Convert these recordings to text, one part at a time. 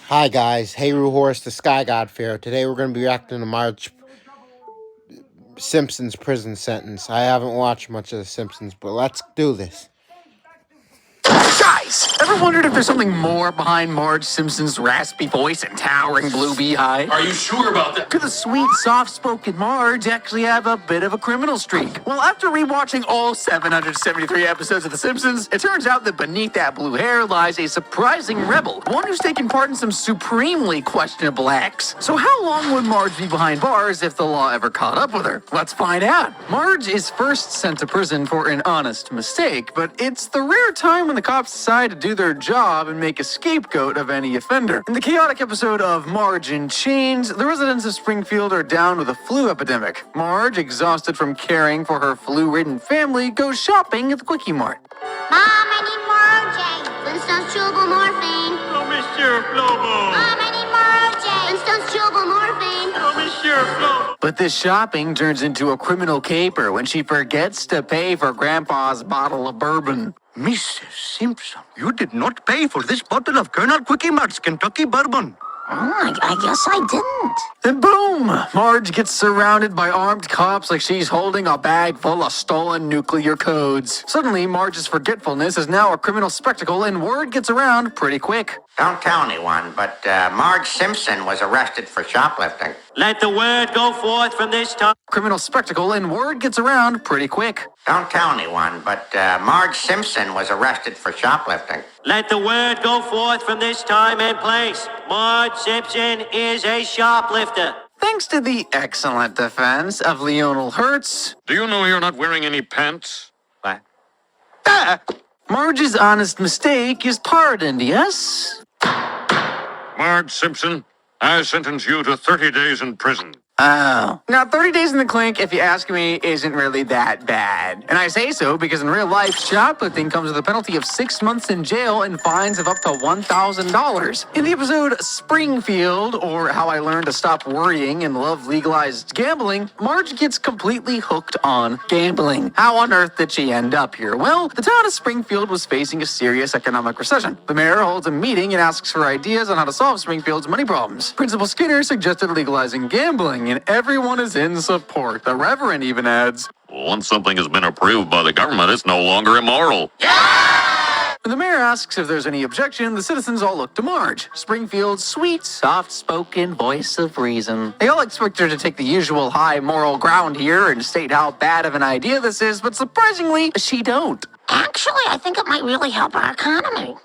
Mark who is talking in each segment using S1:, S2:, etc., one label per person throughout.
S1: Hi guys, hey Roo Horse, the Sky God Pharaoh. Today we're going to be reacting to Marge Simpson's prison sentence. I haven't watched much of The Simpsons, but let's do this.
S2: Guys, ever wondered if there's something more behind Marge Simpson's raspy voice and towering blue beehive?
S3: Are you sure about that?
S2: Could the sweet, soft-spoken Marge actually have a bit of a criminal streak? Well, after rewatching all 773 episodes of The Simpsons, it turns out that beneath that blue hair lies a surprising rebel, one who's taken part in some supremely questionable acts. So how long would Marge be behind bars if the law ever caught up with her? Let's find out. Marge is first sent to prison for an honest mistake, but it's the rare time when the cops decide to do their job and make a scapegoat of any offender. In the chaotic episode of Marge in Chains, the residents of Springfield are down with a flu epidemic. Marge, exhausted from caring for her flu-ridden family, goes shopping at the Quickie Mart.
S4: Mom, I need more OJ. Flintstones chewable morphine.
S3: Oh, Monsieur Flobo.
S4: Mom, I need more OJ. Flintstones chewable morphine.
S3: Oh, Monsieur Flobo.
S2: But this shopping turns into a criminal caper when she forgets to pay for Grandpa's bottle of bourbon.
S5: Mrs. Simpson, you did not pay for this bottle of Colonel Quickie Mart's Kentucky bourbon.
S4: Oh, I guess I didn't.
S2: And boom! Marge gets surrounded by armed cops like she's holding a bag full of stolen nuclear codes. Suddenly, Marge's forgetfulness is now a criminal spectacle, and word gets around pretty quick.
S6: Don't tell anyone, but Marge Simpson was arrested for shoplifting.
S7: Let the word go forth from this time.
S2: Criminal spectacle, and word gets around pretty quick.
S6: Don't tell anyone, but Marge Simpson was arrested for shoplifting.
S7: Let the word go forth from this time and place. Marge Simpson is a shoplifter.
S2: Thanks to the excellent defense of Lionel Hertz,
S3: Do you know you're not wearing any pants?
S6: What?
S2: Marge's honest mistake is pardoned, yes?
S3: Marge Simpson, I sentence you to 30 days in prison.
S2: Oh. Now, 30 days in the clink, if you ask me, isn't really that bad. And I say so because in real life, shoplifting comes with a penalty of 6 months in jail and fines of up to $1,000. In the episode Springfield, or How I Learned to Stop Worrying and Love Legalized Gambling, Marge gets completely hooked on gambling. How on earth did she end up here? Well, the town of Springfield was facing a serious economic recession. The mayor holds a meeting and asks for ideas on how to solve Springfield's money problems. Principal Skinner suggested legalizing gambling, and everyone is in support. The Reverend even adds,
S3: Once something has been approved by the government, it's no longer immoral.
S2: when the mayor asks if there's any objection, the citizens all look to Marge, Springfield's sweet, soft-spoken voice of reason. They all expect her to take the usual high moral ground here and state how bad of an idea this is, but surprisingly, she don't.
S4: Actually, I think it might really help our economy.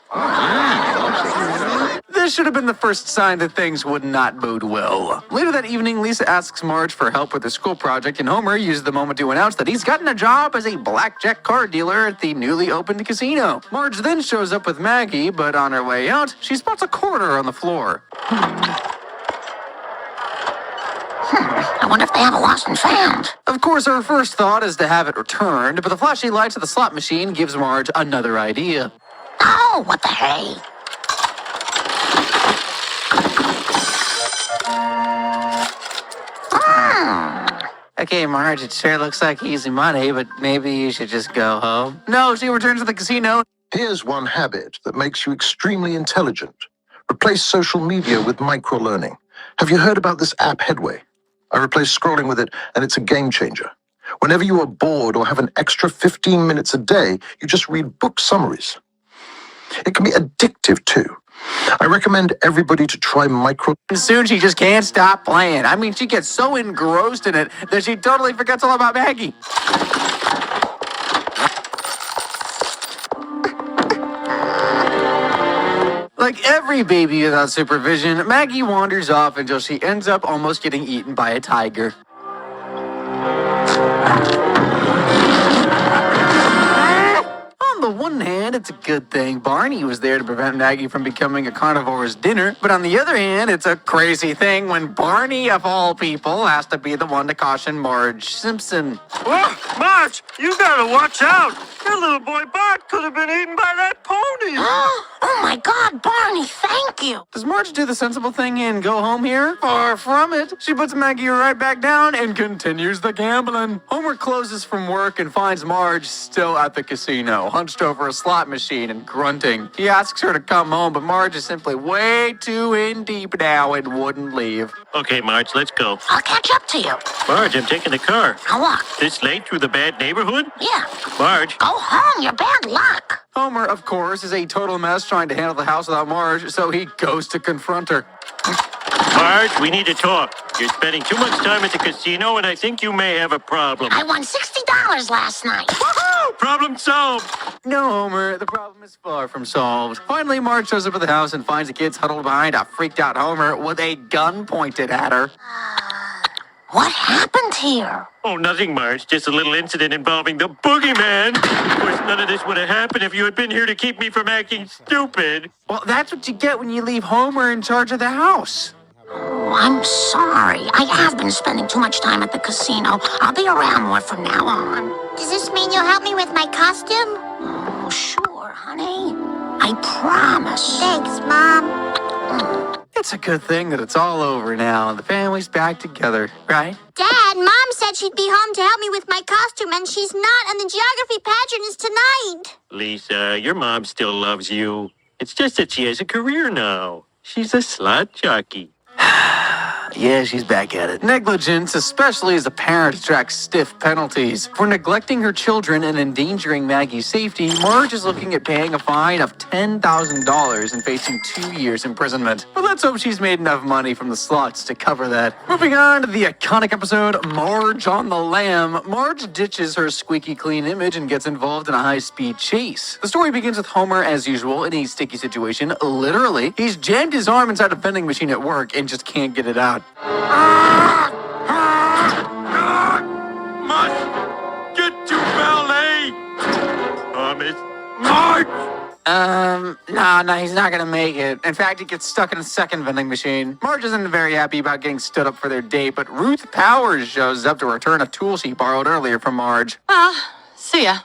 S2: This should have been the first sign that things would not bode well. Later that evening, Lisa asks Marge for help with the school project, and Homer uses the moment to announce that he's gotten a job as a blackjack card dealer at the newly opened casino. Marge then shows up with Maggie, but on her way out, she spots a quarter on the floor.
S4: I wonder if they have a lost and found.
S2: Of course, her first thought is to have it returned, but the flashing lights of the slot machine gives Marge another idea.
S4: Oh, what the hey?
S2: Okay, Marge, it sure looks like easy money, but maybe you should just go home. No, she returns to the casino.
S8: Here's one habit that makes you extremely intelligent. Replace social media with micro-learning. Have you heard about this app Headway? I replaced scrolling with it, and it's a game changer. Whenever you are bored or have an extra 15 minutes a day, you just read book summaries. It can be addictive, too. I recommend everybody to try micro...
S2: And soon she just can't stop playing. I mean, she gets so engrossed in it that she totally forgets all about Maggie. Like every baby without supervision, Maggie wanders off until she ends up almost getting eaten by a tiger. On the one hand, it's a good thing Barney was there to prevent Maggie from becoming a carnivore's dinner, but on the other hand, it's a crazy thing when Barney, of all people, has to be the one to caution Marge Simpson.
S7: Oh, Marge, you gotta watch out.
S5: Our little boy Bart could have been eaten by that pony.
S4: Oh my God, Barney, thank you.
S2: Does Marge do the sensible thing and go home here? Far from it. She puts Maggie right back down and continues the gambling. Homer closes from work and finds Marge still at the casino, hunched over a slot machine and grunting. He asks her to come home, but Marge is simply way too in deep now and wouldn't leave.
S7: Okay, Marge, let's go.
S4: I'll catch up to you.
S7: Marge, I'm taking the car.
S4: I'll walk.
S7: This late through the bad neighborhood?
S4: Yeah.
S7: Marge.
S4: Go home, you're bad luck.
S2: Homer, of course, is a total mess trying to handle the house without Marge, so he goes to confront her.
S7: Marge, we need to talk. You're spending too much time at the casino, and I think you may have a problem.
S4: I won $60 last night.
S7: Woohoo! Problem solved.
S2: No, Homer, the problem is far from solved. Finally, Marge shows up at the house and finds the kids huddled behind a freaked-out Homer with a gun pointed at her.
S4: What happened here?
S7: Oh, nothing, Marge. Just a little incident involving the boogeyman. Of course, none of this would have happened if you had been here to keep me from acting stupid.
S2: Well, that's what you get when you leave Homer in charge of the house.
S4: Oh, I'm sorry. I have been spending too much time at the casino. I'll be around more from now on.
S9: Does this mean you'll help me with my costume?
S4: Oh, sure, honey. I promise.
S9: Thanks, Mom.
S2: It's a good thing that it's all over now and the family's back together, right?
S9: Dad, Mom said she'd be home to help me with my costume, and she's not, and the geography pageant is tonight.
S7: Lisa, your mom still loves you. It's just that she has a career now. She's a slot jockey.
S2: Yeah, she's back at it. Negligence, especially as a parent, attracts stiff penalties. For neglecting her children and endangering Maggie's safety, Marge is looking at paying a fine of $10,000 and facing 2 years imprisonment. But let's hope she's made enough money from the slots to cover that. Moving on to the iconic episode, Marge on the Lam. Marge ditches her squeaky clean image and gets involved in a high-speed chase. The story begins with Homer, as usual, in a sticky situation. Literally, he's jammed his arm inside a vending machine at work and just can't get it out.
S7: Must get to ballet. Thomas. Marge!
S2: No, he's not gonna make it. In fact, he gets stuck in a second vending machine. Marge isn't very happy about getting stood up for their date, but Ruth Powers shows up to return a tool she borrowed earlier from Marge.
S10: See ya.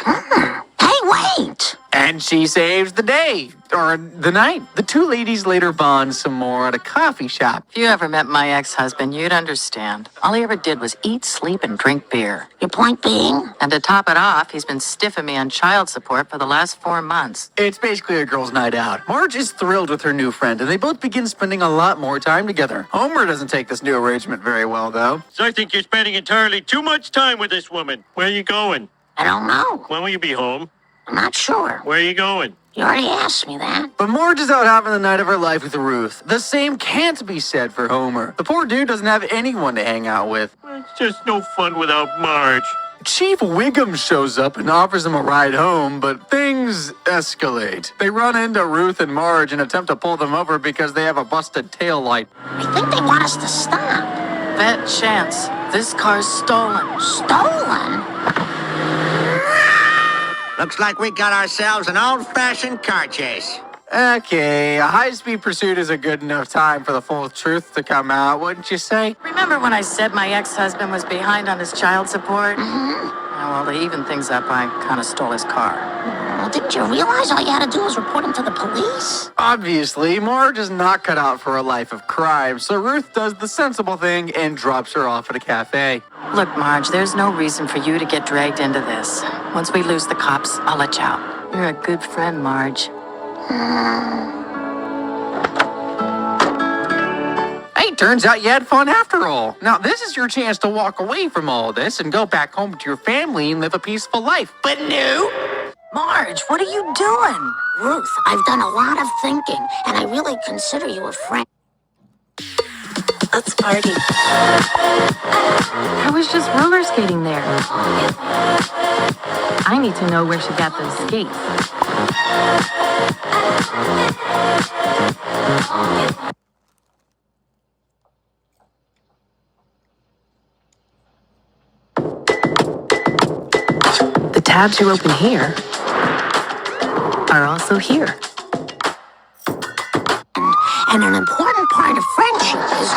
S4: Hey, wait!
S2: And she saves the day, or the night. The two ladies later bond some more at a coffee shop.
S10: If you ever met my ex-husband, you'd understand. All he ever did was eat, sleep, and drink beer.
S4: Your point being?
S10: And to top it off, he's been stiffing me on child support for the last 4 months.
S2: It's basically a girls' night out. Marge is thrilled with her new friend, and they both begin spending a lot more time together. Homer doesn't take this new arrangement very well, though.
S7: So I think you're spending entirely too much time with this woman. Where are you going?
S4: I don't know.
S7: When will you be home?
S4: I'm not sure.
S7: Where are you going?
S4: You already asked me that.
S2: But Marge is out having the night of her life with Ruth. The same can't be said for Homer. The poor dude doesn't have anyone to hang out with.
S7: It's just no fun without Marge.
S2: Chief Wiggum shows up and offers him a ride home, but things escalate. They run into Ruth and Marge and attempt to pull them over because they have a busted taillight.
S4: I think they want us to stop.
S10: Bet chance. This car's stolen.
S4: Stolen?
S6: Looks like we got ourselves an old-fashioned car chase.
S2: Okay, a high-speed pursuit is a good enough time for the full truth to come out, wouldn't you say?
S10: Remember when I said my ex-husband was behind on his child support? Well, to even things up, I kind of stole his car.
S4: Well, didn't you realize all you had to do was report him to the police?
S2: Obviously, Marge is not cut out for a life of crime, so Ruth does the sensible thing and drops her off at a cafe.
S10: Look, Marge, there's no reason for you to get dragged into this. Once we lose the cops, I'll let you out. You're a good friend, Marge.
S2: Hey, turns out you had fun after all. Now, this is your chance to walk away from all this and go back home to your family and live a peaceful life. But no!
S10: Marge, what are you doing?
S4: Ruth, I've done a lot of thinking, and I really consider you a friend.
S10: Let's party.
S11: I was just roller skating there. I need to know where she got those skates. The tabs you open here are also here.
S4: And an important part of friendship is...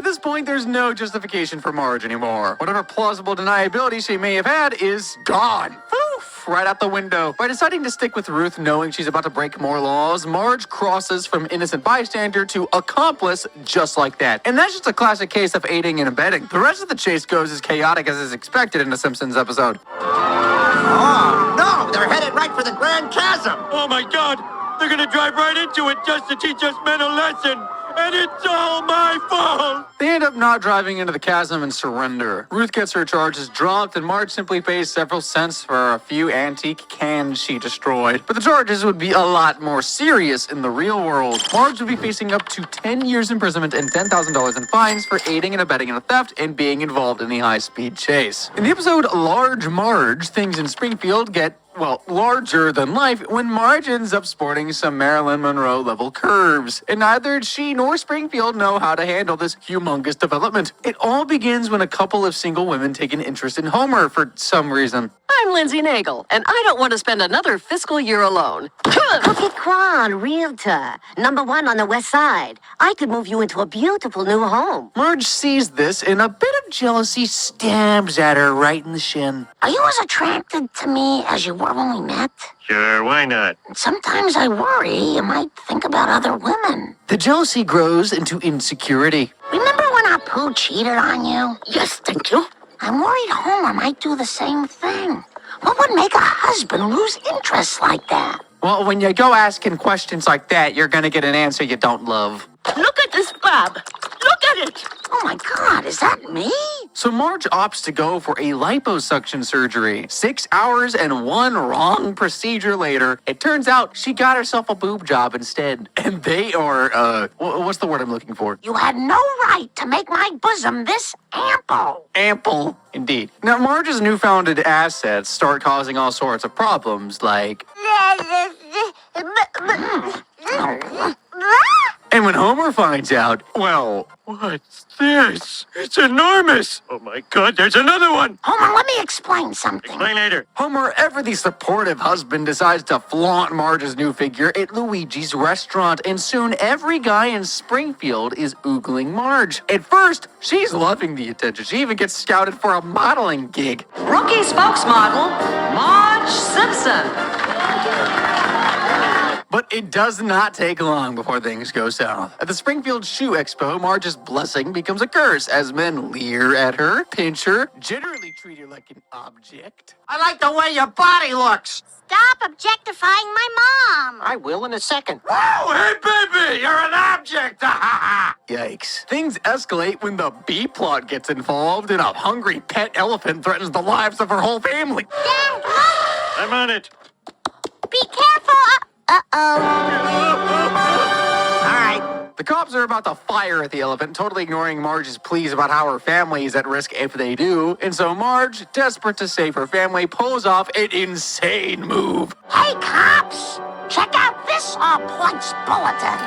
S2: At this point, there's no justification for Marge anymore. Whatever plausible deniability she may have had is gone. Poof, right out the window. By deciding to stick with Ruth knowing she's about to break more laws, Marge crosses from innocent bystander to accomplice just like that. And that's just a classic case of aiding and abetting. The rest of the chase goes as chaotic as is expected in a Simpsons episode.
S6: Oh, no, they're headed right for the Grand Chasm.
S7: Oh my God! They're gonna drive right into it just to teach us men a lesson! And it's all my fault!
S2: They end up not driving into the chasm and surrender. Ruth gets her charges dropped, and Marge simply pays several cents for a few antique cans she destroyed. But the charges would be a lot more serious in the real world. Marge would be facing up to 10 years imprisonment and $10,000 in fines for aiding and abetting in a theft and being involved in the high-speed chase. In the episode Large Marge, things in Springfield get larger than life when Marge ends up sporting some Marilyn Monroe-level curves. And neither she nor Springfield know how to handle this humongous development. It all begins when a couple of single women take an interest in Homer for some reason.
S10: I'm Lindsay Nagel, and I don't want to spend another fiscal year alone.
S4: Cookie Kwan, realtor. #1 on the west side. I could move you into a beautiful new home.
S2: Marge sees this, and a bit of jealousy stabs at her right in the shin.
S4: Are you as attracted to me as you were when we met?
S7: Sure, why not?
S4: Sometimes I worry you might think about other women.
S2: The jealousy grows into insecurity.
S4: Remember when Apu cheated on you? Yes, thank you. I'm worried Homer might do the same thing. What would make a husband lose interest like that?
S2: Well, when you go asking questions like that, you're gonna get an answer you don't love.
S4: Look at this bub. Look at it. Oh my God, is that me?
S2: So Marge opts to go for a liposuction surgery. 6 hours and one wrong procedure later, it turns out she got herself a boob job instead. And they are, what's the word I'm looking for?
S4: You had no right to make my bosom this ample.
S2: Ample, indeed. Now, Marge's newfounded assets start causing all sorts of problems, like... And when Homer finds out, well...
S7: What's this? It's enormous! Oh my God, there's another one!
S4: Homer, let me explain something.
S7: Explain later.
S2: Homer, ever the supportive husband, decides to flaunt Marge's new figure at Luigi's restaurant, and soon every guy in Springfield is oogling Marge. At first, she's loving the attention. She even gets scouted for a modeling gig.
S10: Rookie spokesmodel, Marge Simpson.
S2: But it does not take long before things go south. At the Springfield Shoe Expo, Marge's blessing becomes a curse as men leer at her, pinch her, generally treat her like an object.
S6: I like the way your body looks.
S9: Stop objectifying my mom.
S6: I will in a second.
S3: Oh, hey, baby, you're an object.
S2: Yikes. Things escalate when the B-plot gets involved and a hungry pet elephant threatens the lives of her whole family.
S9: Dad, Mom,
S7: I'm on it.
S9: be careful. Uh-oh.
S6: All right.
S2: The cops are about to fire at the elephant, totally ignoring Marge's pleas about how her family is at risk if they do. And so Marge, desperate to save her family, pulls off an insane move.
S4: Hey, cops! Check out this all-points bulletin.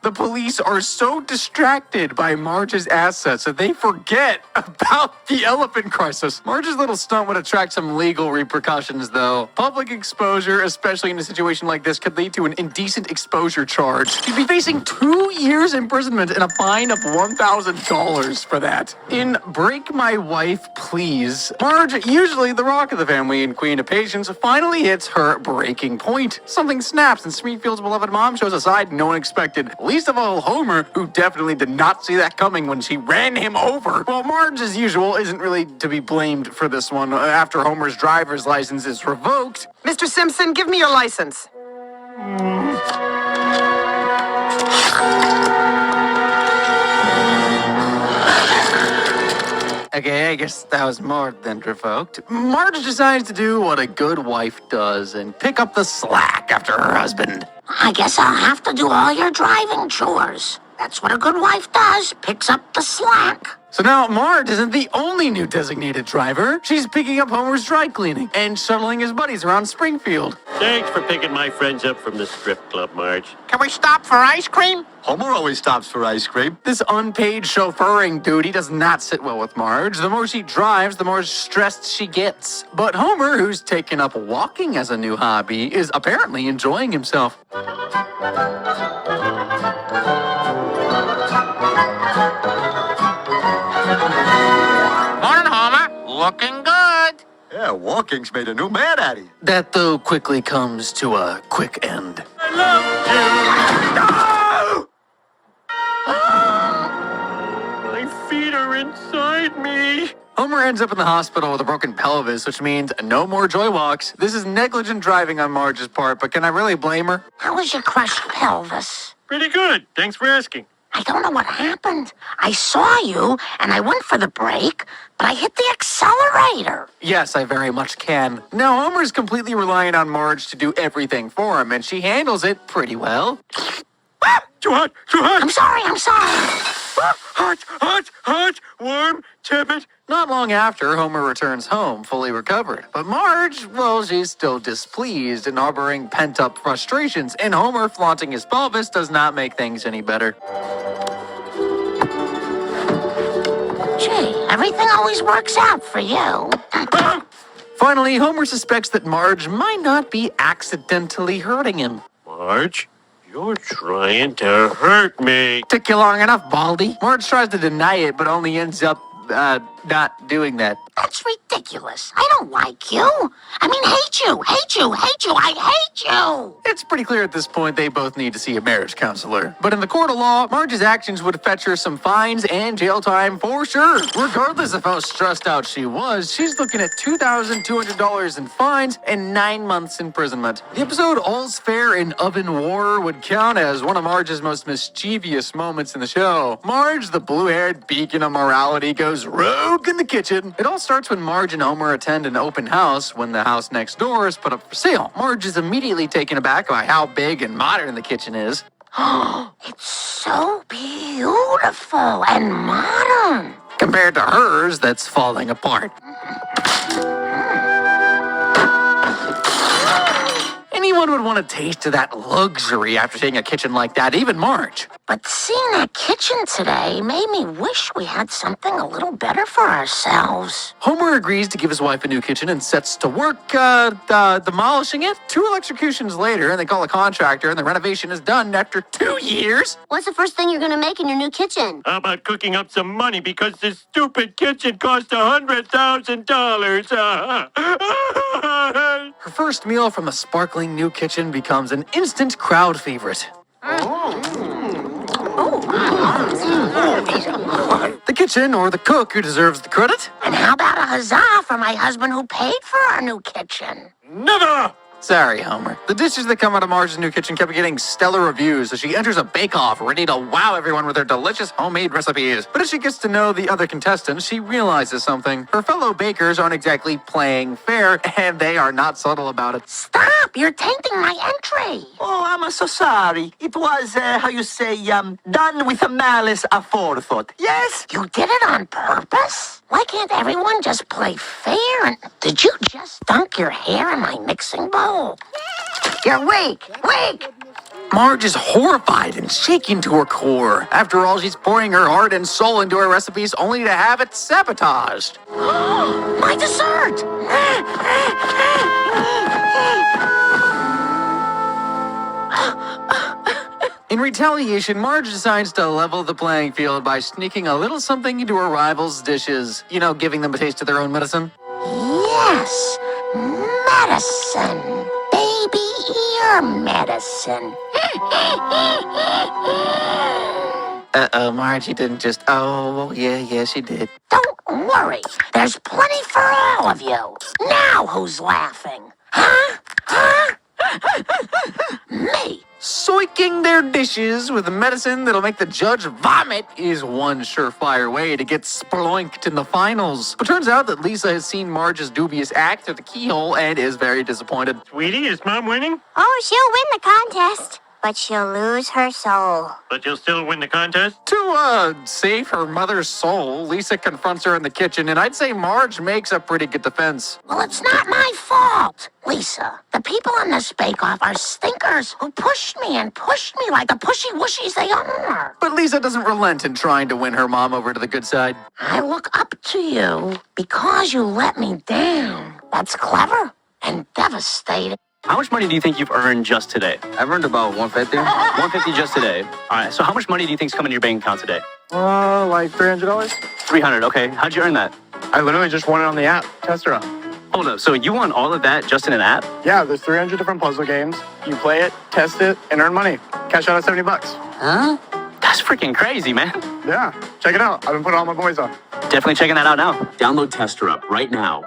S2: The police are so distracted by Marge's assets that they forget about the elephant crisis. Marge's little stunt would attract some legal repercussions, though. Public exposure, especially in a situation like this, could lead to an indecent exposure charge. She'd be facing 2 years imprisonment and a fine of $1,000 for that. In Break My Wife, Please, Marge, usually the rock of the family and queen of patience, finally hits her breaking point. Something snaps and Springfield's beloved mom shows a side no one expected. Least of all Homer, who definitely did not see that coming when she ran him over. Well, Marge, as usual, isn't really to be blamed for this one after Homer's driver's license is revoked.
S11: Mr. Simpson, give me your license.
S2: Okay, I guess that was more than revoked. Marge decides to do what a good wife does and pick up the slack after her husband.
S4: I guess I'll have to do all your driving chores. That's what a good wife does, picks up the slack.
S2: So now Marge isn't the only new designated driver. She's picking up Homer's dry cleaning and shuttling his buddies around Springfield.
S7: Thanks for picking my friends up from the strip club, Marge.
S6: Can we stop for ice cream?
S5: Homer always stops for ice cream.
S2: This unpaid chauffeuring duty does not sit well with Marge. The more she drives, the more stressed she gets. But Homer, who's taken up walking as a new hobby, is apparently enjoying himself.
S6: looking good.
S5: Yeah, walking's made a new man out of you.
S2: That, though, quickly comes to a quick end.
S7: I love you. My feet are inside me.
S2: Homer ends up in the hospital with a broken pelvis, which means no more joy walks. This is negligent driving on Marge's part, but can I really blame her?
S4: How was your crushed pelvis?
S7: Pretty good. Thanks for asking.
S4: I don't know what happened. I saw you, and I went for the brake, but I hit the accelerator.
S2: Yes, I very much can. Now, Homer's completely reliant on Marge to do everything for him, and she handles it pretty well.
S7: Too hot, too hot.
S4: I'm sorry.
S7: Hot, warm, tepid.
S2: Not long after, Homer returns home, fully recovered. But Marge, well, she's still displeased and harboring pent-up frustrations, and Homer flaunting his pelvis does not make things any better.
S4: Gee, everything always works out for you.
S2: Finally, Homer suspects that Marge might not be accidentally hurting him.
S7: Marge, you're trying to hurt me.
S2: Took you long enough, Baldy. Marge tries to deny it, but only ends up, not doing that.
S4: That's ridiculous. I don't like you. I mean, hate you. I hate you.
S2: It's pretty clear at this point they both need to see a marriage counselor. But in the court of law, Marge's actions would fetch her some fines and jail time for sure. Regardless of how stressed out she was, she's looking at $2,200 in fines and 9 months imprisonment. The episode All's Fair in Oven War would count as one of Marge's most mischievous moments in the show. Marge, the blue-haired beacon of morality, goes rogue in the kitchen. It all starts when Marge and Homer attend an open house when the house next door is put up for sale. Marge is immediately taken aback by how big and modern the kitchen is.
S4: It's so beautiful and modern.
S2: Compared to hers, that's falling apart. Anyone would want a taste of that luxury after seeing a kitchen like that, even Marge.
S4: But seeing that kitchen today made me wish we had something a little better for ourselves.
S2: Homer agrees to give his wife a new kitchen and sets to work, demolishing it. 2 electrocutions later, and they call a contractor, and the renovation is done after 2 years.
S9: What's the first thing you're gonna make in your new kitchen?
S7: How about cooking up some money because this stupid kitchen cost $100,000?
S2: Her first meal from the sparkling new kitchen becomes an instant crowd favorite. The kitchen, or the cook who deserves the credit?
S4: And how about a huzzah for my husband who paid for our new kitchen?
S7: Never!
S2: Sorry, Homer. The dishes that come out of Marge's new kitchen kept getting stellar reviews, so she enters a bake-off ready to wow everyone with her delicious homemade recipes. But as she gets to know the other contestants, she realizes something. Her fellow bakers aren't exactly playing fair, and they are not subtle about it.
S4: Stop! You're tainting my entry.
S5: Oh, I'm so sorry. It was, done with a malice aforethought. Yes?
S4: You did it on purpose? Why can't everyone just play fair? And did you just dunk your hair in my mixing bowl? You're weak.
S2: Marge is horrified and shaken to her core. After all, she's pouring her heart and soul into her recipes only to have it sabotaged.
S4: My dessert!
S2: In retaliation, Marge decides to level the playing field by sneaking a little something into her rivals' dishes. You know, giving them a taste of their own medicine.
S4: Yes, medicine. Baby ear medicine.
S2: Uh-oh, Marge, you didn't just... Oh, yeah, she did.
S4: Don't worry. There's plenty for all of you. Now who's laughing? Huh? Me.
S2: Soiking their dishes with medicine that'll make the judge vomit is one surefire way to get sploinked in the finals. But turns out that Lisa has seen Marge's dubious act through the keyhole and is very disappointed.
S7: Sweetie, is Mom winning?
S9: Oh, she'll win the contest, but she'll lose her soul.
S7: But you'll still win the contest?
S2: To, save her mother's soul, Lisa confronts her in the kitchen, and I'd say Marge makes a pretty good defense.
S4: Well, it's not my fault. Lisa, the people on this bake-off are stinkers who pushed me like the pushy-wushies they are.
S2: But Lisa doesn't relent in trying to win her mom over to the good side.
S4: I look up to you because you let me down. That's clever and devastating.
S12: How much money do you think you've earned just today?
S5: I've earned about 150.
S12: 150 just today. All right, so how much money do you think's coming in your bank account today?
S5: Like $300.
S12: 300, okay. How'd you earn that? I literally just won it on the app. Test her up. Hold up, so you won all of that just in an app? Yeah, there's 300 different puzzle games. You play it, test it, and earn money. Cash out at $70.
S4: Huh?
S12: That's freaking crazy, man.
S13: Yeah, check it out. I've been putting all my boys on.
S12: Definitely checking that out now. Download Tester Up right now.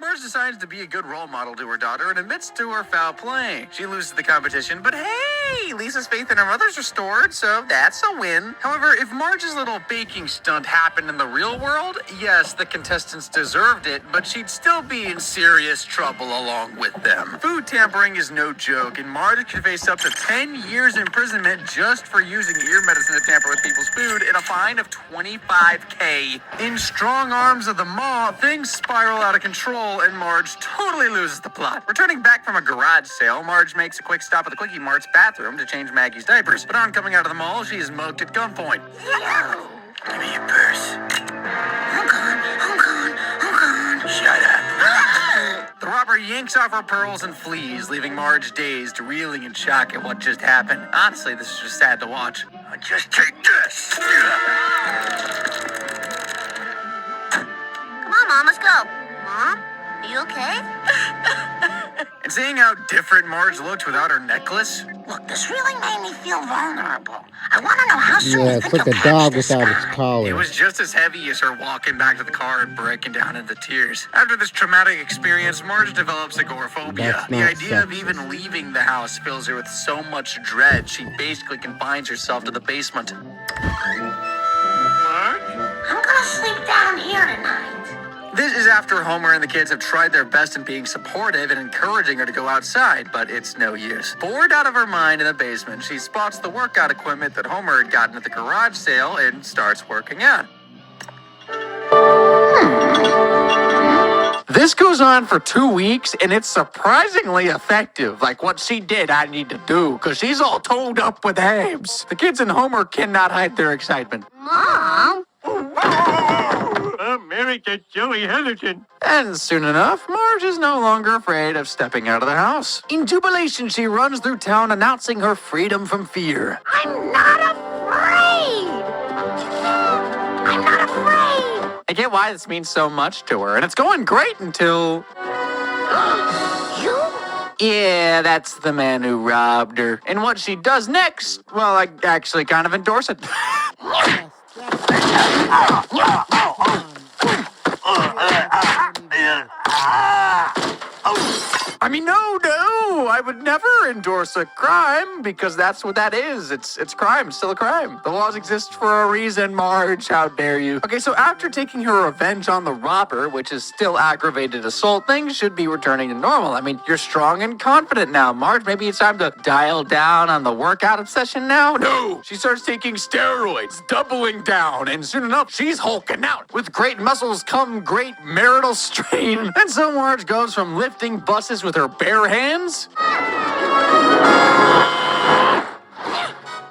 S2: Marge decides to be a good role model to her daughter and admits to her foul play. She loses the competition, but hey, Lisa's faith in her mother's restored, so that's a win. However, if Marge's little baking stunt happened in the real world, yes, the contestants deserved it, but she'd still be in serious trouble along with them. Food tampering is no joke, and Marge could face up to 10 years imprisonment just for using ear medicine to tamper with people's food and a fine of $25K. In strong arms of the maw, things spiral out of control, and Marge totally loses the plot. Returning back from a garage sale, Marge makes a quick stop at the Quickie Mart's bathroom to change Maggie's diapers. But on coming out of the mall, she is mugged at gunpoint.
S4: Hello.
S2: Give me your purse.
S4: I'm gone.
S2: Shut up. The robber yanks off her pearls and flees, leaving Marge dazed, reeling in shock at what just happened. Honestly, this is just sad to watch. Just take this.
S9: Come on, Mom, let's go. Mom, are you okay?
S2: And seeing how different Marge looked without her necklace,
S4: Look, this really made me feel vulnerable. I want to know how soon
S1: Yeah,
S4: you
S1: it's
S4: think
S1: like
S4: you'll
S1: a
S4: catch
S1: dog
S4: this
S1: without
S4: guy.
S1: its
S2: it
S1: collar.
S2: was just as heavy as her walking back to the car and breaking down into tears. After this traumatic experience, Marge develops agoraphobia.
S1: That's
S2: The
S1: not
S2: idea of
S1: sexy.
S2: even leaving the house fills her with so much dread, she basically confines herself to the basement.
S4: I'm gonna sleep down here tonight.
S2: This is after Homer and the kids have tried their best in being supportive and encouraging her to go outside, but it's no use. Bored out of her mind in the basement, she spots the workout equipment that Homer had gotten at the garage sale and starts working out. This goes on for 2 weeks, and it's surprisingly effective. Like what she did, I need to do, because she's all toed up with abs. The kids and Homer cannot hide their excitement.
S9: Mom?
S7: I'm married to Joey Heatherton.
S2: And soon enough, Marge is no longer afraid of stepping out of the house. In jubilation, she runs through town announcing her freedom from fear.
S4: I'm not afraid. I'm not afraid.
S2: I get why this means so much to her, and it's going great until...
S4: You?
S2: Yeah, that's the man who robbed her. And what she does next, well, I actually kind of endorse it. I mean, no, I would never endorse a crime because that's what that is. It's crime, still a crime. The laws exist for a reason, Marge. How dare you? Okay, so after taking her revenge on the robber, which is still aggravated assault, things should be returning to normal. I mean, you're strong and confident now, Marge. Maybe it's time to dial down on the workout obsession now? No! She starts taking steroids, doubling down, and soon enough, she's hulking out. With great muscles come great marital strain. And so Marge goes from lifting buses with her bare hands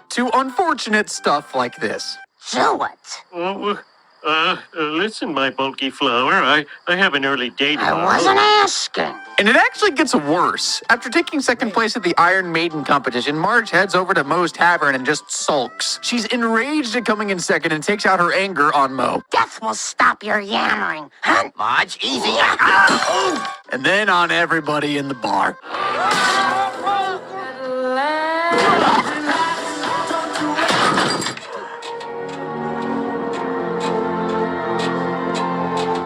S2: to unfortunate stuff like this.
S4: So what?
S7: Listen, my bulky flower, I have an early date
S4: I
S7: tomorrow.
S4: wasn't asking.
S2: And it actually gets worse. After taking second place at the Iron Maiden competition, Marge heads over to Moe's Tavern and just sulks. She's enraged at coming in second and takes out her anger on Moe.
S4: Death will stop your yammering. Huh?
S6: Marge, easy.
S2: And then on everybody in the bar.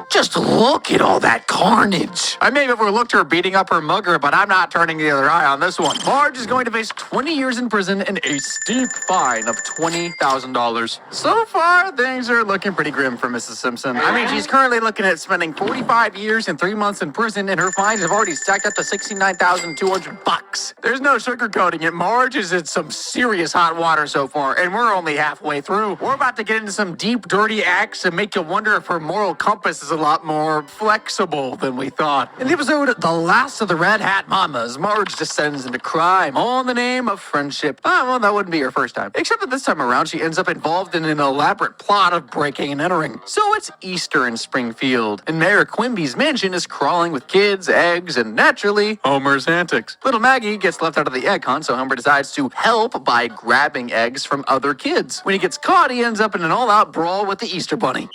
S2: Just look at all that carnage. I may have overlooked her beating up her mugger, but I'm not turning the other eye on this one. Marge is going to face 20 years in prison and a steep fine of $20,000. So far, things are looking pretty grim for Mrs. Simpson. I mean, she's currently looking at spending 45 years and 3 months in prison, and her fines have already stacked up to $69,200. There's no sugarcoating it. Marge is in some serious hot water so far, and we're only halfway through. We're about to get into some deep, dirty acts and make you wonder if her moral compass is aligned lot more flexible than we thought. In the episode The Last of the Red Hat Mamas, Marge descends into crime, all in the name of friendship. Oh, well, that wouldn't be her first time. Except that this time around, she ends up involved in an elaborate plot of breaking and entering. So it's Easter in Springfield, and Mayor Quimby's mansion is crawling with kids, eggs, and naturally, Homer's antics. Little Maggie gets left out of the egg hunt, so Homer decides to help by grabbing eggs from other kids. When he gets caught, he ends up in an all-out brawl with the Easter Bunny.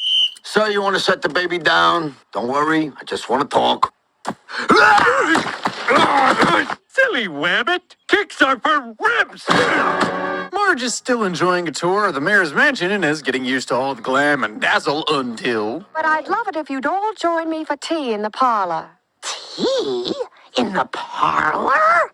S5: So you want to set the baby down? Don't worry, I just want to talk.
S7: Silly Wabbit! Kicks are for ribs!
S2: Marge is still enjoying a tour of the mayor's mansion and is getting used to all the glam and dazzle until...
S14: But I'd love it if you'd all join me for tea in the parlor.
S4: Tea? In the parlor?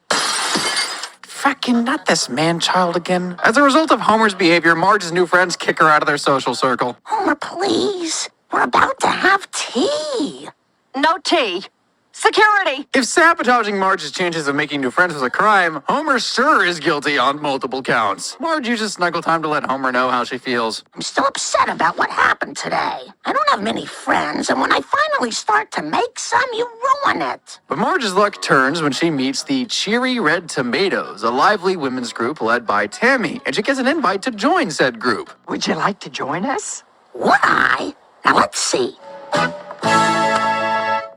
S2: Fucking not this man-child again. As a result of Homer's behavior, Marge's new friends kick her out of their social circle.
S4: Homer, please. We're about to have tea.
S14: No tea. Security!
S2: If sabotaging Marge's chances of making new friends was a crime, Homer sure is guilty on multiple counts. Marge uses snuggle time to let Homer know how she feels.
S4: I'm still upset about what happened today. I don't have many friends, and when I finally start to make some, you ruin it.
S2: But Marge's luck turns when she meets the Cheery Red Tomatoes, a lively women's group led by Tammy, and she gets an invite to join said group.
S14: Would you like to join us?
S4: Would I? Now let's see.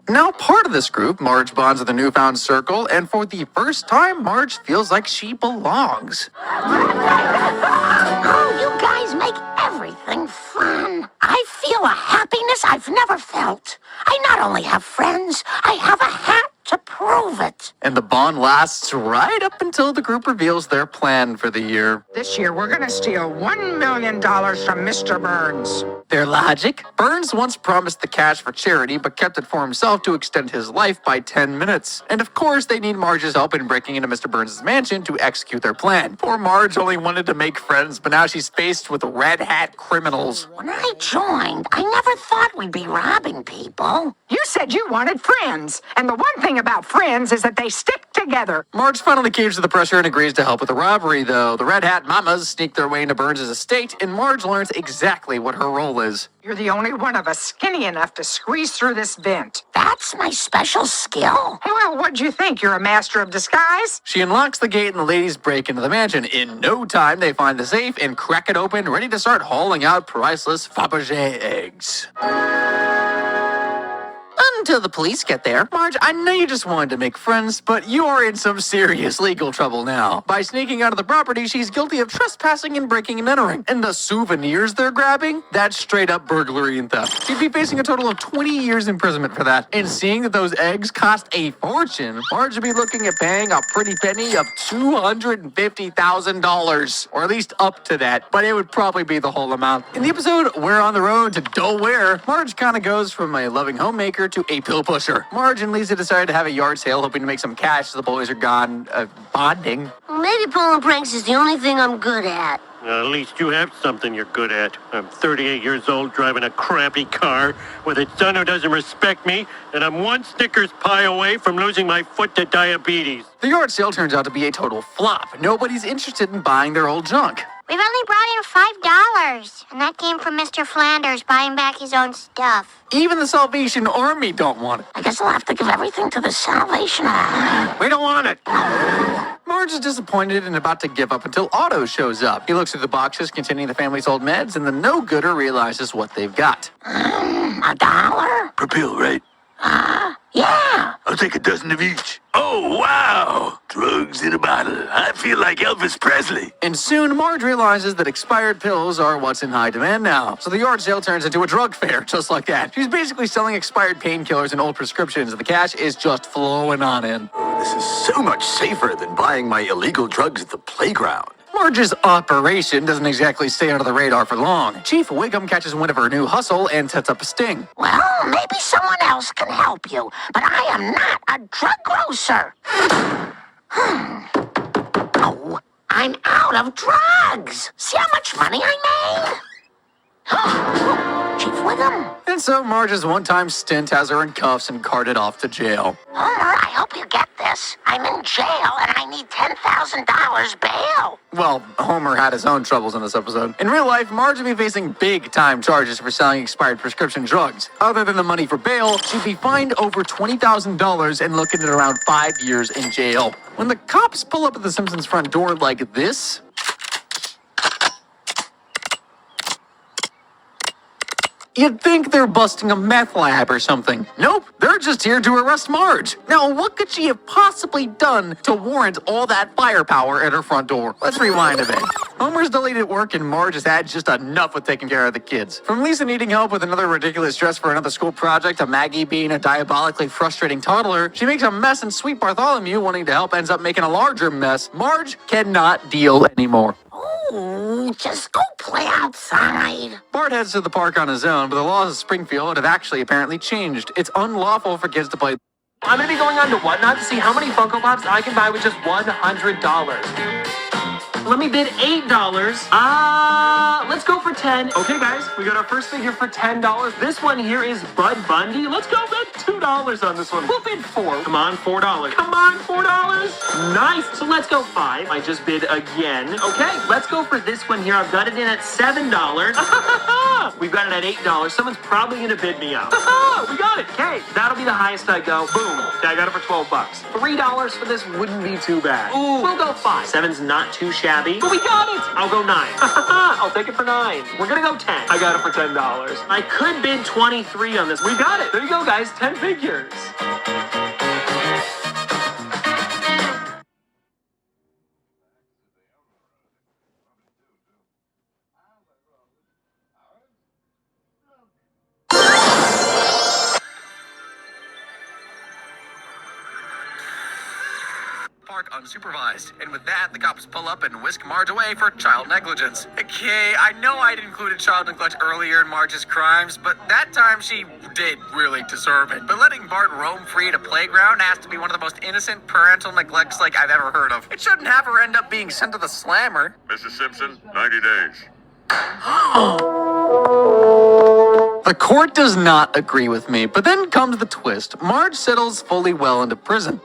S2: Now part of this group, Marge bonds with a newfound circle, and for the first time, Marge feels like she belongs.
S4: Oh, you guys make everything fun. I feel a happiness I've never felt. I not only have friends, I have a hat to prove it.
S2: And the bond lasts right up until the group reveals their plan for the year.
S14: This year, we're gonna steal $1 million from Mr. Burns.
S2: Their logic? Burns once promised the cash for charity, but kept it for himself to extend his life by 10 minutes. And of course, they need Marge's help in breaking into Mr. Burns' mansion to execute their plan. Poor Marge only wanted to make friends, but now she's faced with red hat criminals.
S4: When I joined, I never thought we'd be robbing people.
S14: You said you wanted friends, and the one thing about friends is that they stick together.
S2: Marge finally caves to the pressure and agrees to help with the robbery, though. The Red Hat Mamas sneak their way into Burns' estate, and Marge learns exactly what her role is.
S14: You're the only one of us skinny enough to squeeze through this vent.
S4: That's my special skill.
S14: Well, what'd you think? You're a master of disguise?
S2: She unlocks the gate and the ladies break into the mansion. In no time, they find the safe and crack it open, ready to start hauling out priceless Fabergé eggs. Until the police get there. Marge, I know you just wanted to make friends, but you are in some serious legal trouble now. By sneaking out of the property, she's guilty of trespassing and breaking and entering. And the souvenirs they're grabbing? That's straight up burglary and theft. She'd be facing a total of 20 years imprisonment for that. And seeing that those eggs cost a fortune, Marge would be looking at paying a pretty penny of $250,000. Or at least up to that, but it would probably be the whole amount. In the episode We're on the Road to Delaware, Marge kind of goes from a loving homemaker to a pill pusher. Marge and Lisa decided to have a yard sale, hoping to make some cash as the boys are gone, bonding.
S9: Well, maybe pulling pranks is the only thing I'm good at.
S7: At least you have something you're good at. I'm 38 years old, driving a crappy car with a son who doesn't respect me, and I'm one Snickers pie away from losing my foot to diabetes.
S2: The yard sale turns out to be a total flop. Nobody's interested in buying their old junk.
S9: We've only brought in $5, and that came from Mr. Flanders buying back his own stuff.
S2: Even the Salvation Army don't want it.
S4: I guess I'll have to give everything to the Salvation Army.
S7: We don't want it.
S2: Marge is disappointed and about to give up until Otto shows up. He looks through the boxes containing the family's old meds, and the no-gooder realizes what they've got.
S4: $1?
S5: Per pill, right?
S4: Yeah.
S5: I'll take a dozen of each. Oh, wow! Drugs in a bottle. I feel like Elvis Presley.
S2: And soon, Marge realizes that expired pills are what's in high demand now. So the yard sale turns into a drug fair, just like that. She's basically selling expired painkillers and old prescriptions, and the cash is just flowing on in.
S5: This is so much safer than buying my illegal drugs at the playground.
S2: Marge's operation doesn't exactly stay under the radar for long. Chief Wiggum catches wind of her new hustle and sets up a sting.
S4: Well, maybe someone else can help you, but I am not a drug grocer. Oh, I'm out of drugs. See how much money I made? Chief Wiggum?
S2: And so Marge's one-time stint has her in cuffs and carted off to jail.
S4: Homer, I hope you get this. I'm in jail and I need $10,000 bail.
S2: Well, Homer had his own troubles in this episode. In real life, Marge would be facing big-time charges for selling expired prescription drugs. Other than the money for bail, she'd be fined over $20,000 and looking at around 5 years in jail. When the cops pull up at the Simpsons' front door like this, you'd think they're busting a meth lab or something. Nope, they're just here to arrest Marge. Now, what could she have possibly done to warrant all that firepower at her front door? Let's rewind a bit. Homer's delayed at work and Marge has had just enough with taking care of the kids. From Lisa needing help with another ridiculous dress for another school project to Maggie being a diabolically frustrating toddler, she makes a mess and Sweet Bartholomew wanting to help ends up making a larger mess. Marge cannot deal anymore.
S4: Ooh, just go play outside.
S2: Bart heads to the park on his own, but the laws of Springfield have actually apparently changed. It's unlawful for kids to play.
S15: I'm going to be going on to Whatnot to see how many Funko Pops I can buy with just $100. Let me bid $8. Let's go for 10. Okay, guys, we got our first figure for $10. This one here is Bud Bundy. Let's go bid $2 on this one. We'll bid 4. Come on, $4. Come on, $4. Nice. So let's go 5. I just bid again. Okay, let's go for this one here. I've got it in at $7. We've got it at $8. Someone's probably going to bid me out. We got it. Okay, that'll be the highest I go. Boom. Okay, I got it for $12. $3 for this wouldn't be too bad. Ooh, we'll go 5. 7's not too shabby. But we got it. I'll go 9. I'll take it for 9. We're going to go 10. I got it for $10. I could bid 23 on this. We got it. There you go, guys. 10 figures.
S2: Unsupervised. And with that, the cops pull up and whisk Marge away for child negligence. Okay, I know I'd included child neglect earlier in Marge's crimes, but that time she did really deserve it. But letting Bart roam free at a playground has to be one of the most innocent parental neglects like I've ever heard of. It shouldn't have her end up being sent to the slammer.
S3: Mrs. Simpson, 90 days.
S2: The court does not agree with me, but then comes the twist. Marge settles fully well into prison.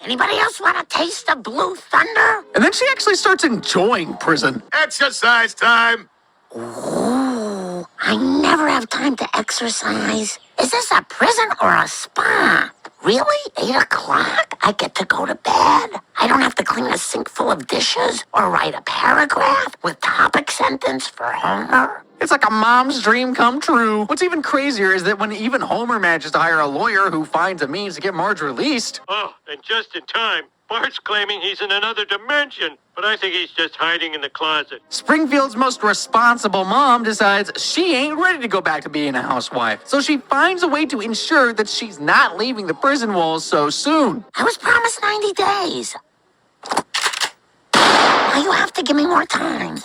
S4: Anybody else want a taste of blue thunder?
S2: And then she actually starts enjoying prison.
S3: Exercise time!
S4: Ooh, I never have time to exercise. Is this a prison or a spa? Really? 8 o'clock? I get to go to bed. I don't have to clean a sink full of dishes or write a paragraph with topic sentence for Homer.
S2: It's like a mom's dream come true. What's even crazier is that when even Homer manages to hire a lawyer who finds a means to get Marge released.
S7: Oh, and just in time. Bart's claiming he's in another dimension, but I think he's just hiding in the closet.
S2: Springfield's most responsible mom decides she ain't ready to go back to being a housewife. So she finds a way to ensure that she's not leaving the prison walls so soon.
S4: I was promised 90 days. Now you have to give me more time.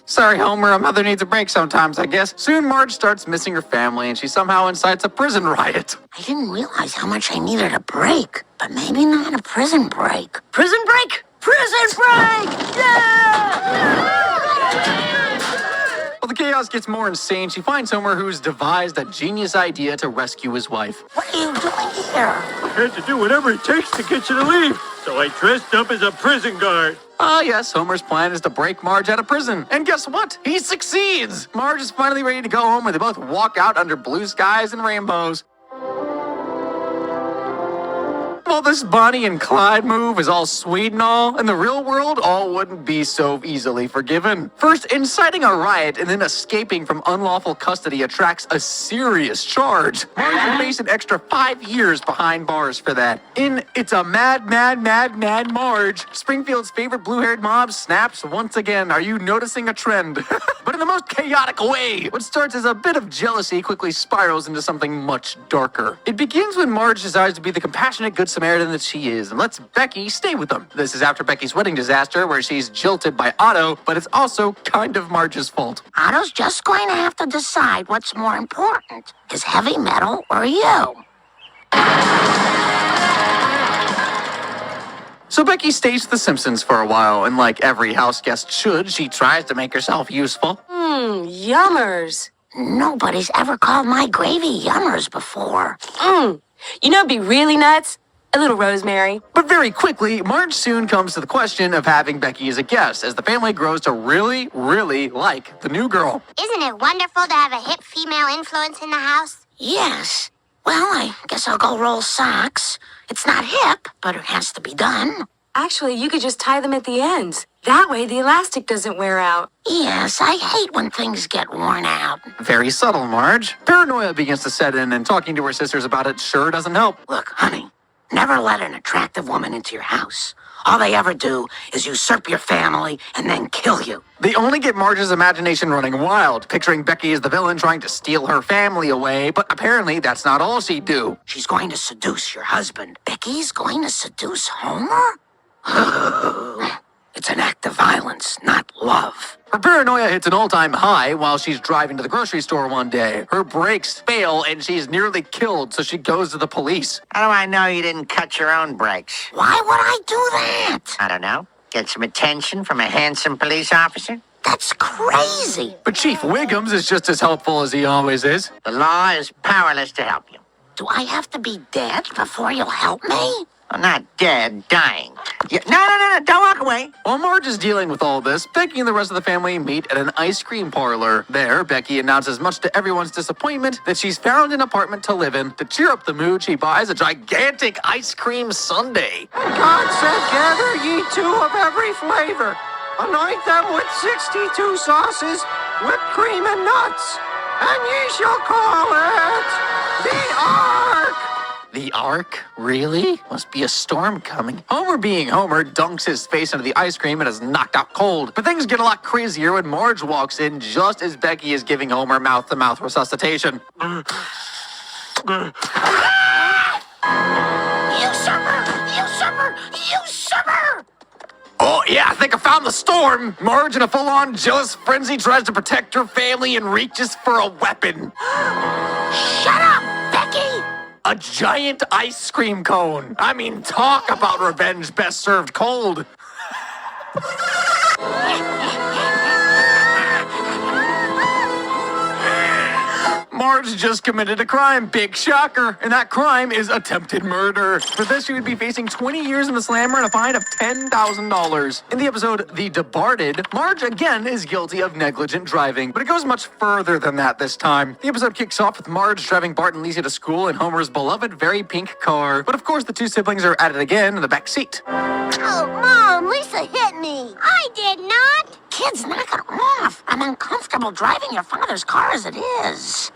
S2: Sorry, Homer, a mother needs a break sometimes, I guess. Soon Marge starts missing her family, and she somehow incites a prison riot.
S4: I didn't realize how much I needed a break, but maybe not a prison break. Prison break! Prison break! Yeah!
S2: Well, the chaos gets more insane. She finds Homer, who's devised a genius idea to rescue his wife.
S4: What are you doing here?
S7: I had to do whatever it takes to get you to leave, so I dressed up as a prison guard.
S2: Ah, yes, Homer's plan is to break Marge out of prison. And guess what? He succeeds! Marge is finally ready to go home, and they both walk out under blue skies and rainbows. Well, this Bonnie and Clyde move is all sweet and all, in the real world, all wouldn't be so easily forgiven. First, inciting a riot and then escaping from unlawful custody attracts a serious charge. Marge will face an extra 5 years behind bars for that. In It's a Mad, Mad, Mad, Mad Marge, Springfield's favorite blue-haired mob snaps once again. Are you noticing a trend? But in the most chaotic way. What starts as a bit of jealousy quickly spirals into something much darker. It begins when Marge decides to be the compassionate Good Samaritan that she is and lets Becky stay with them. This is after Becky's wedding disaster where she's jilted by Otto, but it's also kind of Marge's fault.
S4: Otto's just going to have to decide what's more important, his heavy metal or you.
S2: So Becky stays with The Simpsons for a while, and like every house guest should, she tries to make herself useful.
S4: Yummers. Nobody's ever called my gravy yummers before.
S10: You know, it'd be really nuts. A little rosemary.
S2: But very quickly, Marge soon comes to the question of having Becky as a guest, as the family grows to really, really like the new girl.
S9: Isn't it wonderful to have a hip female influence in the house?
S4: Yes. Well, I guess I'll go roll socks. It's not hip, but it has to be done.
S10: Actually, you could just tie them at the ends. That way the elastic doesn't wear out.
S4: Yes, I hate when things get worn out.
S2: Very subtle, Marge. Paranoia begins to set in, and talking to her sisters about it sure doesn't help.
S4: Look, honey, never let an attractive woman into your house. All they ever do is usurp your family and then kill you.
S2: They only get Marge's imagination running wild, picturing Becky as the villain trying to steal her family away, but apparently that's not all she'd do.
S4: She's going to seduce your husband. Becky's going to seduce Homer? It's an act of violence, not love.
S2: Her paranoia hits an all-time high while she's driving to the grocery store one day. Her brakes fail and she's nearly killed, so she goes to the police.
S6: How do I know you didn't cut your own brakes?
S4: Why would I do that?
S6: I don't know. Get some attention from a handsome police officer?
S4: That's crazy.
S2: But Chief Wiggums is just as helpful as he always is.
S6: The law is powerless to help you.
S4: Do I have to be dead before you'll help me?
S6: Well, not dead, dying. No, don't walk away.
S2: While Marge is dealing with all this, Becky and the rest of the family meet at an ice cream parlor. There, Becky announces, much to everyone's disappointment, that she's found an apartment to live in. To cheer up the mood, she buys a gigantic ice cream sundae.
S5: God said, gather ye two of every flavor. Anoint them with 62 sauces, whipped cream and nuts. And ye shall call it the Ark.
S2: The Ark? Really? Must be a storm coming. Homer being Homer dunks his face into the ice cream and is knocked out cold. But things get a lot crazier when Marge walks in just as Becky is giving Homer mouth-to-mouth resuscitation.
S4: Usurper!
S2: Oh, yeah, I think I found the storm. Marge, in a full-on jealous frenzy, tries to protect her family and reaches for a weapon.
S4: Shut up, Becky!
S2: A giant ice cream cone. I mean, talk about revenge best served cold. Marge just committed a crime. Big shocker. And that crime is attempted murder. For this, she would be facing 20 years in the slammer and a fine of $10,000. In the episode The Departed, Marge again is guilty of negligent driving, but it goes much further than that this time. The episode kicks off with Marge driving Bart and Lisa to school in Homer's beloved very pink car. But of course, the two siblings are at it again in the back seat.
S9: Oh, Mom, Lisa hit me. I did not.
S4: Kids, knock it off. I'm uncomfortable driving your father's car as it is.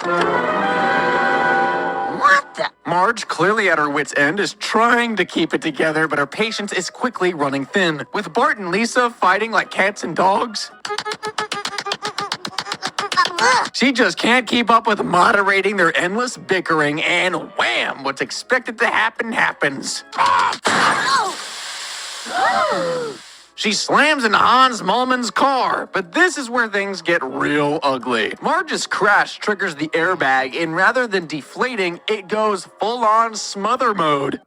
S4: What the?
S2: Marge, clearly at her wit's end, is trying to keep it together, but her patience is quickly running thin. With Bart and Lisa fighting like cats and dogs, she just can't keep up with moderating their endless bickering, and wham! What's expected to happen happens. She slams into Hans Mollman's car, but this is where things get real ugly. Marge's crash triggers the airbag, and rather than deflating, it goes full-on smother mode.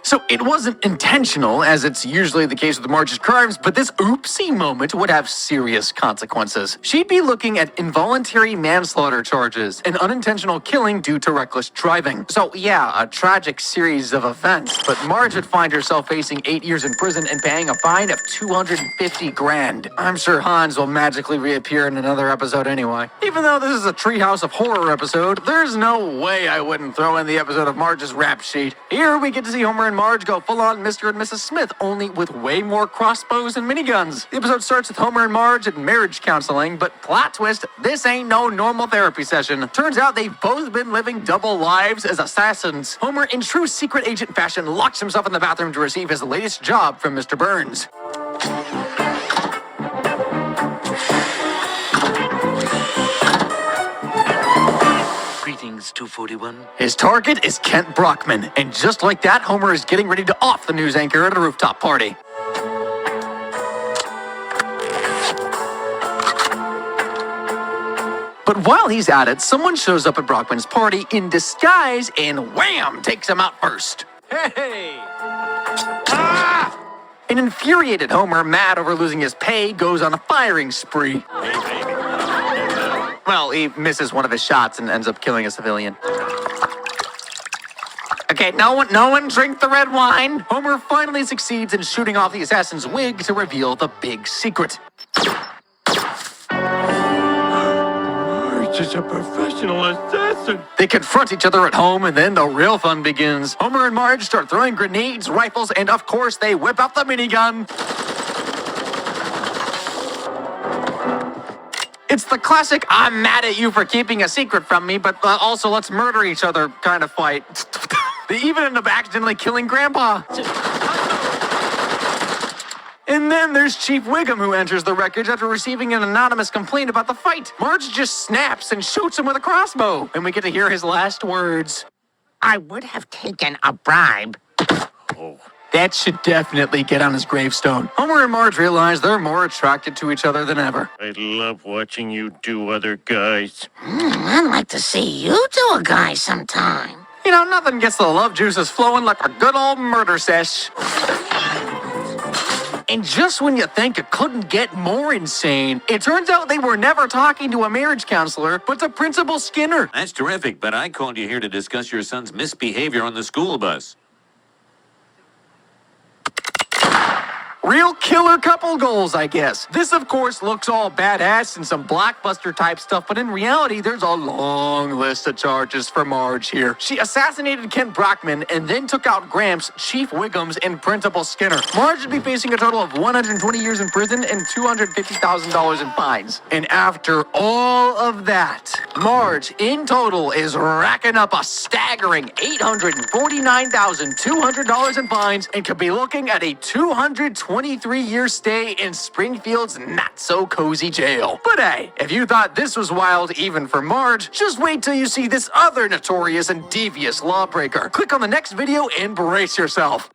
S2: So it wasn't intentional, as it's usually the case with Marge's crimes, but this oopsie moment would have serious consequences. She'd be looking at involuntary manslaughter charges, and unintentional killing due to reckless driving. So yeah, a tragic series of events, but Marge would find herself facing 8 years in prison and paying a fine of $250,000. I'm sure Hans will magically reappear in another episode anyway. Even though this is a Treehouse of Horror episode, there's no way I wouldn't throw in the episode of Marge's rap sheet. Here we get to see Homer and Marge go full-on Mr. and Mrs. Smith, only with way more crossbows and miniguns. The episode starts with Homer and Marge at marriage counseling, but plot twist, this ain't no normal therapy session. Turns out they've both been living double lives as assassins. Homer, in true secret agent fashion, locks himself in the bathroom to receive his latest job from Mr. Burns.
S5: Greetings, 241.
S2: His target is Kent Brockman, and just like that, Homer is getting ready to off the news anchor at a rooftop party. But while he's at it, someone shows up at Brockman's party in disguise and wham, takes him out first. Hey! Ah! An infuriated Homer, mad over losing his pay, goes on a firing spree. Well, he misses one of his shots and ends up killing a civilian. Okay, no one drink the red wine. Homer finally succeeds in shooting off the assassin's wig to reveal the big secret.
S7: Marge is a professional assassin.
S2: They confront each other at home, and then the real fun begins. Homer and Marge start throwing grenades, rifles, and of course, they whip out the minigun. It's the classic, I'm mad at you for keeping a secret from me, but also let's murder each other kind of fight. They even end up accidentally killing Grandpa. And then there's Chief Wiggum, who enters the wreckage after receiving an anonymous complaint about the fight. Marge just snaps and shoots him with a crossbow, and we get to hear his last words.
S4: I would have taken a bribe.
S2: Oh. That should definitely get on his gravestone. Homer and Marge realize they're more attracted to each other than ever.
S7: I love watching you do other guys.
S4: I'd like to see you do a guy sometime.
S2: You know, nothing gets the love juices flowing like a good old murder sesh. And just when you think it couldn't get more insane, it turns out they were never talking to a marriage counselor, but to Principal Skinner.
S16: That's terrific, but I called you here to discuss your son's misbehavior on the school bus.
S2: Real killer couple goals, I guess. This, of course, looks all badass and some blockbuster type stuff, but in reality, there's a long list of charges for Marge here. She assassinated Kent Brockman and then took out Gramps, Chief Wiggums, and Principal Skinner. Marge would be facing a total of 120 years in prison and $250,000 in fines. And after all of that, Marge, in total, is racking up a staggering $849,200 in fines and could be looking at a 223-year stay in Springfield's not-so-cozy jail. But hey, if you thought this was wild even for Marge, just wait till you see this other notorious and devious lawbreaker. Click on the next video and brace yourself.